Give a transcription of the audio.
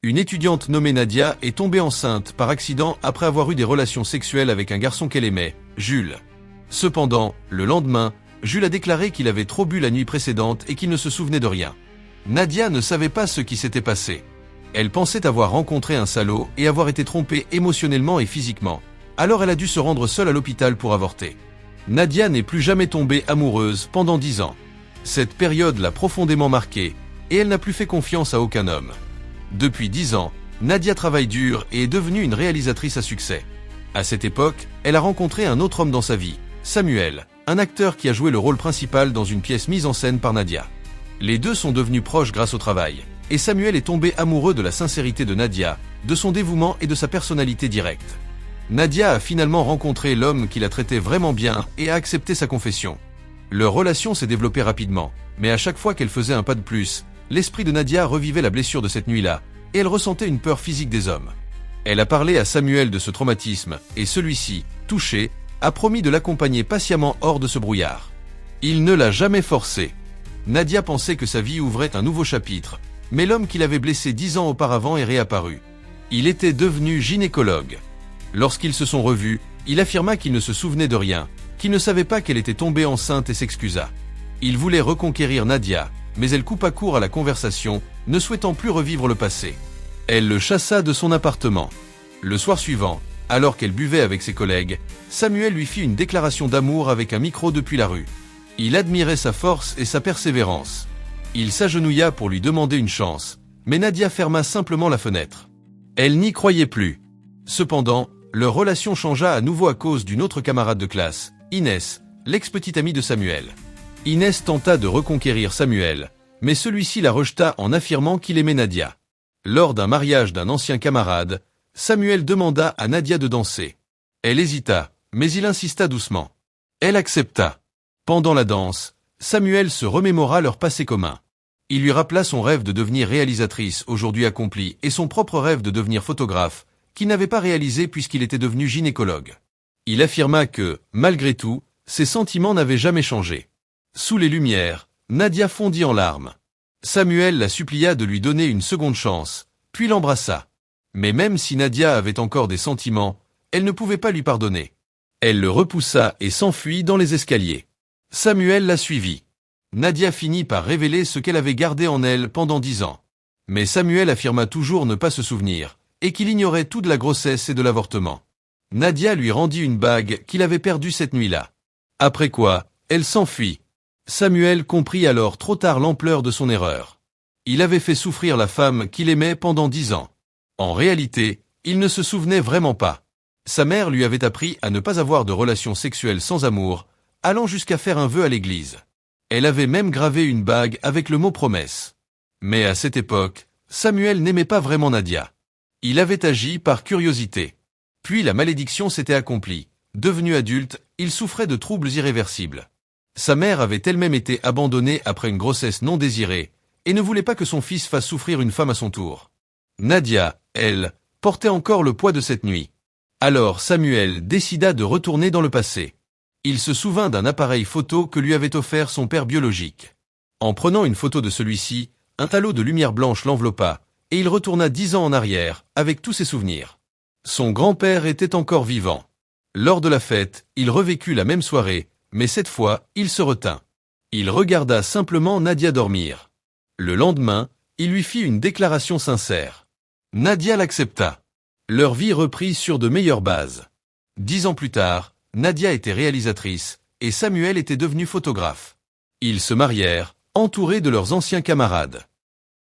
Une étudiante nommée Nadia est tombée enceinte par accident après avoir eu des relations sexuelles avec un garçon qu'elle aimait, Jules. Cependant, le lendemain, Jules a déclaré qu'il avait trop bu la nuit précédente et qu'il ne se souvenait de rien. Nadia ne savait pas ce qui s'était passé. Elle pensait avoir rencontré un salaud et avoir été trompée émotionnellement et physiquement. Alors elle a dû se rendre seule à l'hôpital pour avorter. Nadia n'est plus jamais tombée amoureuse pendant 10 ans. Cette période l'a profondément marquée et elle n'a plus fait confiance à aucun homme. Depuis 10 ans, Nadia travaille dur et est devenue une réalisatrice à succès. À cette époque, elle a rencontré un autre homme dans sa vie, Samuel, un acteur qui a joué le rôle principal dans une pièce mise en scène par Nadia. Les deux sont devenus proches grâce au travail, et Samuel est tombé amoureux de la sincérité de Nadia, de son dévouement et de sa personnalité directe. Nadia a finalement rencontré l'homme qui la traitait vraiment bien et a accepté sa confession. Leur relation s'est développée rapidement, mais à chaque fois qu'elle faisait un pas de plus, l'esprit de Nadia revivait la blessure de cette nuit-là, et elle ressentait une peur physique des hommes. Elle a parlé à Samuel de ce traumatisme, et celui-ci, touché, a promis de l'accompagner patiemment hors de ce brouillard. Il ne l'a jamais forcé. Nadia pensait que sa vie ouvrait un nouveau chapitre, mais l'homme qui l'avait blessé 10 ans auparavant est réapparu. Il était devenu gynécologue. Lorsqu'ils se sont revus, il affirma qu'il ne se souvenait de rien, qu'il ne savait pas qu'elle était tombée enceinte et s'excusa. Il voulait reconquérir Nadia, mais elle coupa court à la conversation, ne souhaitant plus revivre le passé. Elle le chassa de son appartement. Le soir suivant, alors qu'elle buvait avec ses collègues, Samuel lui fit une déclaration d'amour avec un micro depuis la rue. Il admirait sa force et sa persévérance. Il s'agenouilla pour lui demander une chance, mais Nadia ferma simplement la fenêtre. Elle n'y croyait plus. Cependant, leur relation changea à nouveau à cause d'une autre camarade de classe, Inès, l'ex-petite amie de Samuel. Inès tenta de reconquérir Samuel, mais celui-ci la rejeta en affirmant qu'il aimait Nadia. Lors d'un mariage d'un ancien camarade, Samuel demanda à Nadia de danser. Elle hésita, mais il insista doucement. Elle accepta. Pendant la danse, Samuel se remémora leur passé commun. Il lui rappela son rêve de devenir réalisatrice aujourd'hui accompli et son propre rêve de devenir photographe, qu'il n'avait pas réalisé puisqu'il était devenu gynécologue. Il affirma que, malgré tout, ses sentiments n'avaient jamais changé. Sous les lumières, Nadia fondit en larmes. Samuel la supplia de lui donner une seconde chance, puis l'embrassa. Mais même si Nadia avait encore des sentiments, elle ne pouvait pas lui pardonner. Elle le repoussa et s'enfuit dans les escaliers. Samuel la suivit. Nadia finit par révéler ce qu'elle avait gardé en elle pendant 10 ans. Mais Samuel affirma toujours ne pas se souvenir, et qu'il ignorait tout de la grossesse et de l'avortement. Nadia lui rendit une bague qu'il avait perdue cette nuit-là. Après quoi, elle s'enfuit. Samuel comprit alors trop tard l'ampleur de son erreur. Il avait fait souffrir la femme qu'il aimait pendant 10 ans. En réalité, il ne se souvenait vraiment pas. Sa mère lui avait appris à ne pas avoir de relations sexuelles sans amour, allant jusqu'à faire un vœu à l'église. Elle avait même gravé une bague avec le mot promesse. Mais à cette époque, Samuel n'aimait pas vraiment Nadia. Il avait agi par curiosité. Puis la malédiction s'était accomplie. Devenu adulte, il souffrait de troubles irréversibles. Sa mère avait elle-même été abandonnée après une grossesse non désirée, et ne voulait pas que son fils fasse souffrir une femme à son tour. Nadia, elle, portait encore le poids de cette nuit. Alors Samuel décida de retourner dans le passé. Il se souvint d'un appareil photo que lui avait offert son père biologique. En prenant une photo de celui-ci, un halo de lumière blanche l'enveloppa, et il retourna 10 ans en arrière, avec tous ses souvenirs. Son grand-père était encore vivant. Lors de la fête, il revécut la même soirée, mais cette fois, il se retint. Il regarda simplement Nadia dormir. Le lendemain, il lui fit une déclaration sincère. Nadia l'accepta. Leur vie reprit sur de meilleures bases. 10 ans plus tard, Nadia était réalisatrice, et Samuel était devenu photographe. Ils se marièrent, entourés de leurs anciens camarades.